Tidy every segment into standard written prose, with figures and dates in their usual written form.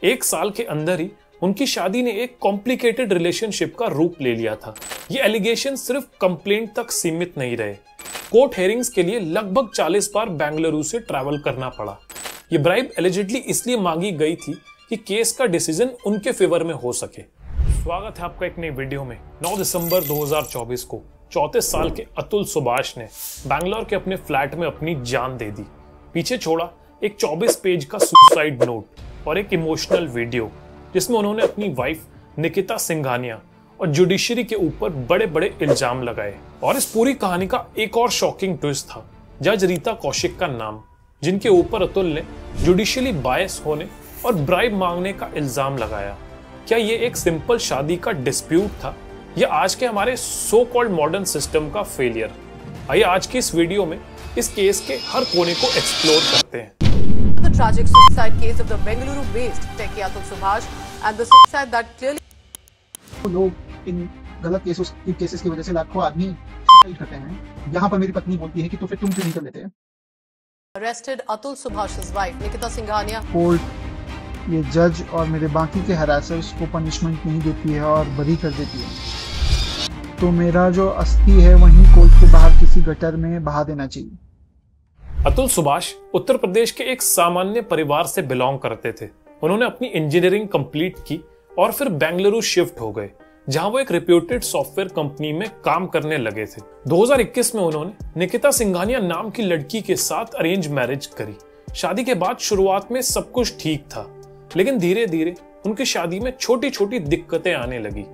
एक साल के अंदर ही उनकी शादी ने एक कॉम्प्लिकेटेड रिलेशनशिप का रूप ले लिया था। ये एलिगेशन सिर्फ कंप्लेंट तक सीमित नहीं रहे। कोर्ट हेयरिंग्स के लिए लगभग 40 बार बेंगलुरु से ट्रैवल करना पड़ा। ये ब्राइब एलिजिडली इसलिए मांगी गई थी कि केस का डिसीजन उनके फेवर में हो सके। स्वागत है आपका एक नई वीडियो में। 9 दिसंबर 2024 को 34 साल के अतुल सुभाष ने बैंगलोर के अपने फ्लैट में अपनी जान दे दी। पीछे छोड़ा एक 24 पेज का सुसाइड नोट और एक इमोशनल वीडियो जिसमें उन्होंने अपनी वाइफ निकिता सिंघानिया और जुडिशरी के ऊपर बड़े बड़े इल्जाम लगाए। और इस पूरी कहानी का एक और शॉकिंग ट्विस्ट था जज रीता कौशिक का नाम, जिनके ऊपर अतुल ने जुडिशियली बायस होने और ब्राइब मांगने का इल्जाम लगाया। क्या ये एक सिंपल शादी का डिस्प्यूट था या आज के हमारे सो कॉल्ड मॉडर्न सिस्टम का फेलियर? आइए आज की इस वीडियो में इस केस के हर कोने को एक्सप्लोर करते हैं। The tragic suicide case of the Bengaluru-based techie Atul Subhash and the suicide that clearly लोग इन गलत केसेस की वजह से लाखों आदमी सुसाइड करते हैं। यहाँ पर मेरी पत्नी बोलती है कि तो फिर तुम क्यों नहीं कर लेते? arrested Atul Subhash's wife Nikita Singhania. Court ये जज और मेरे बाकी के हरासर्स को पनिशमेंट नहीं देती है और बरी कर देती है, तो मेरा जो अस्थि है वहीं कोर्ट के बाहर किसी गटर में बहा देना चाहिए। अतुल सुभाष उत्तर प्रदेश के एक सामान्य परिवार से बिलोंग करते थे। उन्होंने अपनी इंजीनियरिंग कंप्लीट की और फिर बेंगलुरु शिफ्ट हो गए, जहां वो एक रिप्यूटेड सॉफ्टवेयर कंपनी में काम करने लगे थे। 2021 में उन्होंने निकिता सिंघानिया नाम की लड़की के साथ अरेंज मैरिज करी। शादी के बाद शुरुआत में सब कुछ ठीक था, लेकिन धीरे धीरे उनकी शादी में छोटी छोटी दिक्कतें आने लगी।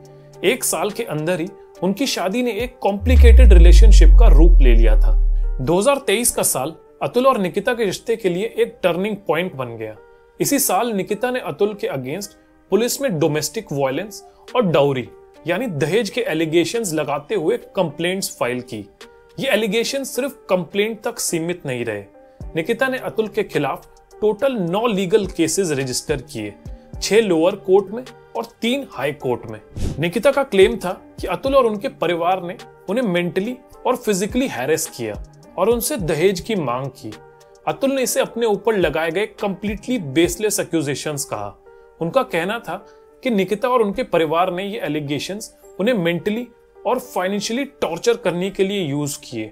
एक साल के अंदर ही उनकी शादी ने एक कॉम्प्लिकेटेड रिलेशनशिप का रूप ले लिया था। 2023 का साल अतुल और निकिता के रिश्ते के लिए एक टर्निंग पॉइंट बन गया। इसी साल निकिता ने अतुल के अगेंस्ट पुलिस में डोमेस्टिक वायलेंस और डाउरी यानी दहेज के एलिगेशंस लगाते हुए कंप्लेंट्स फाइल की। ये एलिगेशन सिर्फ कंप्लेंट तक सीमित नहीं रहे। निकिता ने अतुल के खिलाफ टोटल 9 लीगल केसेस रजिस्टर किए, 6 लोअर कोर्ट में और 3 हाई कोर्ट में। निकिता का क्लेम था कि अतुल और उनके परिवार ने उन्हें मेंटली और फिजिकली हैरेस किया और उनसे दहेज की मांग की। अतुल ने इसे अपने ऊपर लगाए गए कंप्लीटली बेसलेस एक्यूजेशंस कहा। उनका कहना था कि निकिता और उनके परिवार ने ये एलिगेशंस उन्हें मेंटली और फाइनेंशियली टॉर्चर करने के लिए यूज किए।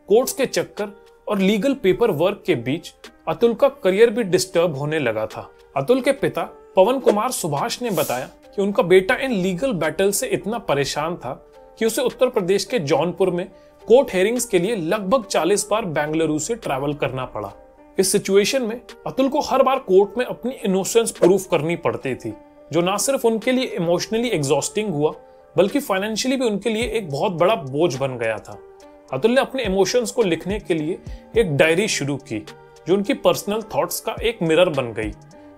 कोर्ट्स के चक्कर और लीगल पेपर वर्क के बीच अतुल का करियर भी डिस्टर्ब होने लगा था। अतुल के पिता पवन कुमार सुभाष ने बताया कि उनका बेटा इन लीगल बैटल से इतना परेशान था कि उसे उत्तर प्रदेश के जौनपुर में कोर्ट हेयरिंग्स के लिए लगभग 40 बार बेंगलुरु से ट्रैवल करना पड़ा। इस सिचुएशन में अतुल को हर बार कोर्ट में अपनी इनोसेंस प्रूफ करनी पड़ती थी, जो ना सिर्फ उनके लिए इमोशनली एग्जॉस्टिंग हुआ बल्कि फाइनेंशियली भी उनके लिए एक बहुत बड़ा बोझ बन गया था। अतुल ने अपने इमोशंस को लिखने के लिए एक डायरी शुरू की, जो उनकी पर्सनल थॉट्स का एक मिरर बन गई।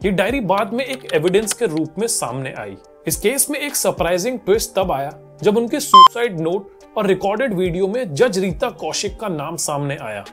ये डायरी बाद में एक एविडेंस के रूप में सामने आई। इस केस में एक सरप्राइजिंग ट्विस्ट तब आया जब उनके सुसाइड नोट और रिकॉर्डेड वीडियो में जज रीता कौशिक का नाम सामने आया।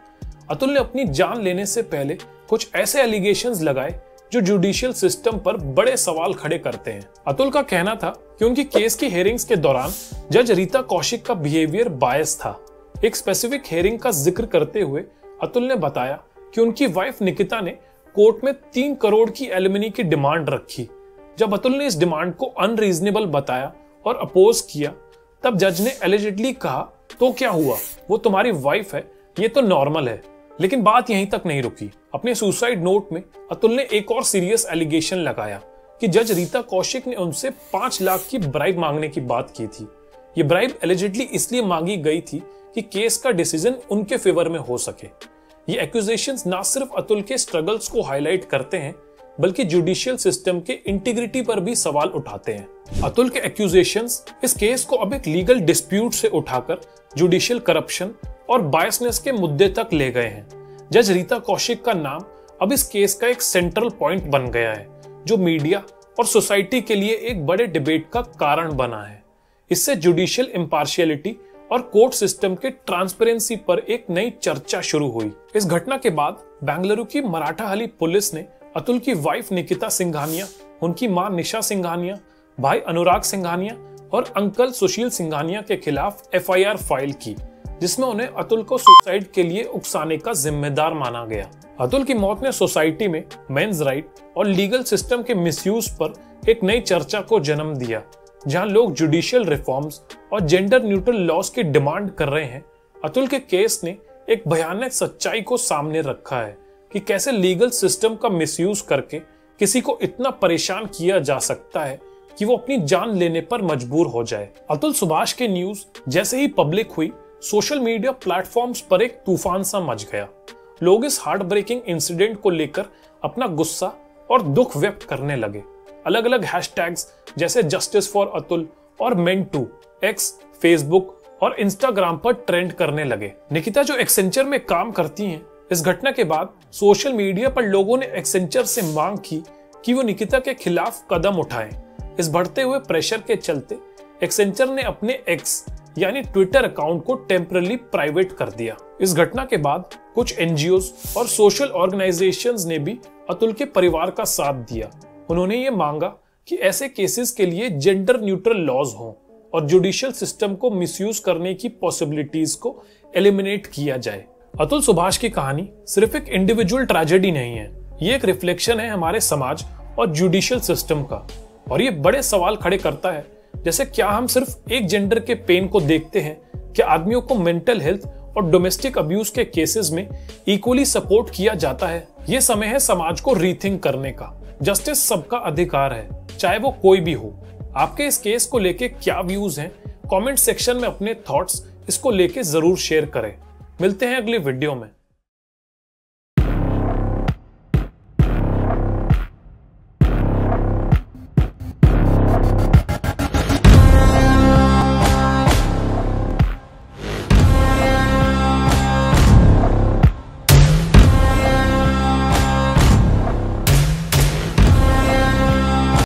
अतुल ने अपनी जान लेने से पहले कुछ ऐसे एलिगेशंस लगाए जो जुडिशियल सिस्टम पर बड़े सवाल खड़े करते हैं। अतुल का कहना था कि उनकी केस की हेयरिंग्स के दौरान जज रीता कौशिक का बिहेवियर बायस था। एक स्पेसिफिक हेयरिंग का जिक्र करते हुए अतुल ने बताया कि उनकी वाइफ निकिता ने कोर्ट में 3 करोड़ की एलिमनी की डिमांड रखी। जब अतुल ने इस डिमांड को अनरीजनेबल बताया और अपोज किया, तब जज ने एलिजिडली कहा, तो क्या हुआ, वो तुम्हारी वाइफ है, ये तो नॉर्मल है। लेकिन बात यहीं तक नहीं रुकी। अपने सुसाइड नोट में अतुल ने एक और सीरियस एलिगेशन लगाया कि जज रीता कौशिक ने उनसे 5 लाख की ब्राइब मांगने की बात की थी। ये ब्राइब एलिजिडली इसलिए मांगी गई थी कि केस का डिसीजन उनके फेवर में हो सके। ये एक्यूजेशंस ना सिर्फ अतुल के स्ट्रगल्स को हाईलाइट करते हैं बल्कि जुडिशियल सिस्टम के इंटीग्रिटी पर भी सवाल उठाते हैं। अतुल के एक्यूजेशंस इस केस को अब एक लीगल डिस्प्यूट से उठाकर जुडिशियल करप्शन और बायसनेस के मुद्दे तक ले गए हैं। जज रीता कौशिक का नाम अब इस केस का एक सेंट्रल पॉइंट बन गया है, जो मीडिया और सोसाइटी के लिए एक बड़े डिबेट का कारण बना है। इससे जुडिशियल इम्पार्शियलिटी और कोर्ट सिस्टम के ट्रांसपेरेंसी पर एक नई चर्चा शुरू हुई। इस घटना के बाद बेंगलुरु की मराठाहली पुलिस ने अतुल की वाइफ निकिता सिंघानिया, उनकी मां निशा सिंघानिया, भाई अनुराग सिंघानिया और अंकल सुशील सिंघानिया के खिलाफ एफआईआर फाइल की, जिसमें उन्हें अतुल को सुसाइड के लिए उकसाने का जिम्मेदार माना गया। अतुल की मौत ने सोसाइटी में मेंस राइट और लीगल सिस्टम के मिसयूज पर एक नई चर्चा को जन्म दिया, जहां लोग जुडिशियल रिफॉर्म्स और जेंडर न्यूट्रल लॉज की डिमांड कर रहे हैं। अतुल के केस ने एक भयानक सच्चाई को सामने रखा है कि कैसे लीगल सिस्टम का मिसयूज करके किसी को इतना परेशान किया जा सकता है कि वो अपनी जान लेने पर मजबूर हो जाए। अतुल सुभाष की न्यूज जैसे ही पब्लिक हुई, सोशल मीडिया प्लेटफॉर्म्स पर एक तूफान सा मच गया। लोग इस हार्ट ब्रेकिंग इंसिडेंट को लेकर अपना गुस्सा और दुख व्यक्त करने लगे। अलग अलग हैशटैग्स जैसे जस्टिस फॉर अतुल और मेन टू एक्स, फेसबुक और इंस्टाग्राम पर ट्रेंड करने लगे। निकिता जो एक्सेंचर में काम करती हैं, इस घटना के बाद सोशल मीडिया पर लोगों ने एक्सेंचर से मांग की कि वो निकिता के खिलाफ कदम उठाएं। इस बढ़ते हुए प्रेशर के चलते एक्सेंचर ने अपने एक्स यानी ट्विटर अकाउंट को टेम्परली प्राइवेट कर दिया। इस घटना के बाद कुछ एनजीओज और सोशल ऑर्गेनाइजेशंस ने भी अतुल के परिवार का साथ दिया। उन्होंने ये मांगा कि ऐसे केसेस के लिए जेंडर न्यूट्रल लॉज हों और जुडिशियल सिस्टम को मिसयूज करने की पॉसिबिलिटीज को एलिमिनेट किया जाए। अतुल सुभाष की कहानी सिर्फ एक इंडिविजुअल ट्रेजेडी नहीं है, ये एक रिफ्लेक्शन है हमारे समाज और जुडिशियल सिस्टम का। और ये बड़े सवाल खड़े करता है, जैसे क्या हम सिर्फ एक जेंडर के पेन को देखते हैं? क्या आदमियों को मेंटल हेल्थ और डोमेस्टिक अब्यूज के केसेस में इक्वली सपोर्ट किया जाता है? ये समय है समाज को रीथिंक करने का। जस्टिस सबका अधिकार है, चाहे वो कोई भी हो। आपके इस केस को लेके क्या व्यूज हैं? कमेंट सेक्शन में अपने थॉट्स इसको लेके जरूर शेयर करें। मिलते हैं अगले वीडियो में।